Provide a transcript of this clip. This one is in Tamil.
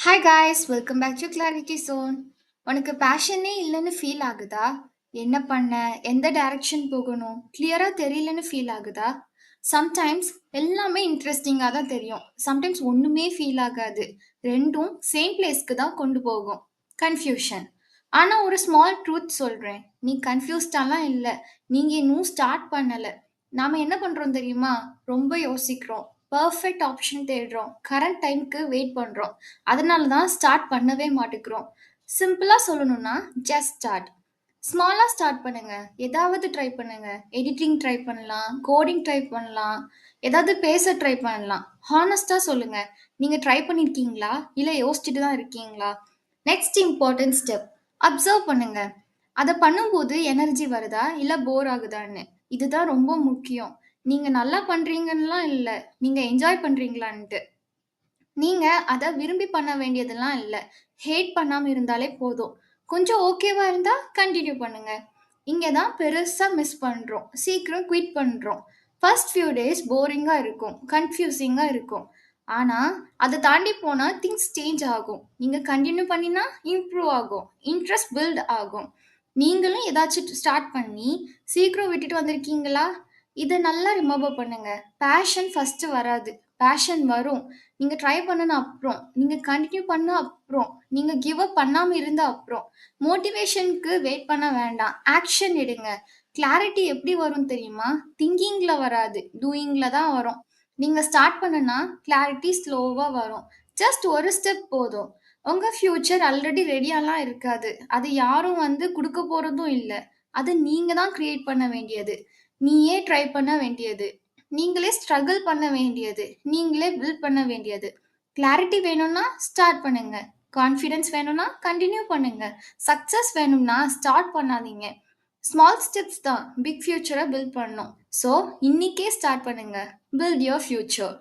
Hi guys, welcome back to clarity zone. உனக்கு பேஷனே இல்லைன்னு ஃபீல் ஆகுதா? என்ன பண்ண, எந்த டைரக்ஷன் போகணும், கிளியரா தெரியலன்னு ஃபீல் ஆகுதா? சம்டைம்ஸ் எல்லாமே இன்ட்ரெஸ்டிங்காக தான் தெரியும். சம்டைம்ஸ் ஒண்ணுமே ஃபீல் ஆகாது. ரெண்டும் சேம் பிளேஸ்க்கு தான் கொண்டு போகும். கன்ஃபியூஷன். ஆனா ஒரு ஸ்மால் ட்ரூத் சொல்றேன். நீ கன்ஃபியூஸ்டாலாம் இல்ல. நீங்க இன்னும் ஸ்டார்ட் பண்ணல. நாம என்ன பண்றோம் தெரியுமா? ரொம்ப யோசிக்கிறோம். பெர்ஃபெக்ட் ஆப்ஷன் தேடுறோம். கரண்ட் டைம்க்கு வெயிட் பண்றோம். அதனால தான் ஸ்டார்ட் பண்ணவே மாட்டேங்கிறோம். சிம்பிளா சொல்லணும்னா ஜஸ்ட் ஸ்டார்ட். ஸ்மாலா ஸ்டார்ட் பண்ணுங்க. ஏதாவது ட்ரை பண்ணுங்க. எடிட்டிங் ட்ரை பண்ணலாம், கோடிங் ட்ரை பண்ணலாம், ஏதாவது பேச ட்ரை பண்ணலாம். ஹானஸ்டா சொல்லுங்க. நீங்க ட்ரை பண்ணிருக்கீங்களா? இல்ல யோசிச்சுட்டு தான் இருக்கீங்களா? Next important step. அப்சர்வ் பண்ணுங்க. அத பண்ணும்போது எனர்ஜி வருதா? இல்ல போர் ஆகுதான்னு. இதுதான் ரொம்ப முக்கியம். நீங்க நல்லா பண்றீங்கன்னுலாம் இல்ல. நீங்க என்ஜாய் பண்றீங்களான்ட்டு. நீங்க அத விரும்பி பண்ண வேண்டியதெல்லாம் இல்ல. ஹேட் பண்ணாம இருந்தாலே போதும். கொஞ்சம் ஓகேவா இருந்தா கன்டின்யூ பண்ணுங்க. இங்க தான் பெருசா மிஸ் பண்றோம். சீக்கிரம் குயிட் பண்றோம். ஃபர்ஸ்ட் ஃபியூ டேஸ் போரிங்கா இருக்கும். கன்ஃப்யூசிங்கா இருக்கும். ஆனா, அத தாண்டி போனா திங்ஸ் சேஞ்ச் ஆகும். நீங்க கன்டின்யூ பண்ணினா இம்ப்ரூவ் ஆகும். இன்ட்ரெஸ்ட் பில்ட் ஆகும். நீங்களும் ஏதாச்சும் ஸ்டார்ட் பண்ணி சீக்கிரம் விட்டுட்டு வந்திருக்கீங்களா? இத நல்லா ரிமெம்பர் பண்ணுங்க. பேஷன் ஃபர்ஸ்ட் வராது. பேஷன் வரும். நீங்க ட்ரை பண்ணுன அப்புறம், நீங்க கன்டின்யூ பண்ண அப்புறம், நீங்க கிவ் அப் பண்ணாம இருந்த அப்புறம், மோட்டிவேஷனுக்கு வெயிட் பண்ண வேண்டாம். ஆக்ஷன் எடுங்க. கிளாரிட்டி எப்படி வரும் தெரியுமா? திங்கிங்ல வராது. டூயிங்ல தான் வரும். நீங்க ஸ்டார்ட் பண்ணுனா கிளாரிட்டி ஸ்லோவா வரும். ஜஸ்ட் ஒரு ஸ்டெப் போதும். உங்க ஃபியூச்சர் ஆல்ரெடி ரெடியாலாம் இருக்காது. அது யாரும் வந்து குடுக்க போறதும் இல்ல. அது நீங்க தான் கிரியேட் பண்ண வேண்டியது. நீயே ட்ரை பண்ண வேண்டியது. நீங்களே ஸ்ட்ரகிள் பண்ண வேண்டியது. நீங்களே பில்ட் பண்ண வேண்டியது. கிளாரிட்டி வேணும்னா ஸ்டார்ட் பண்ணுங்க. கான்ஃபிடன்ஸ் வேணும்னா கண்டினியூ பண்ணுங்க. சக்சஸ் வேணும்னா ஸ்டார்ட் பண்ணாதீங்க. ஸ்மால் ஸ்டெப்ஸ் தான் பிக் ஃபியூச்சரை பில்ட் பண்ணும். ஸோ இன்னிக்கே ஸ்டார்ட் பண்ணுங்க. Build your future.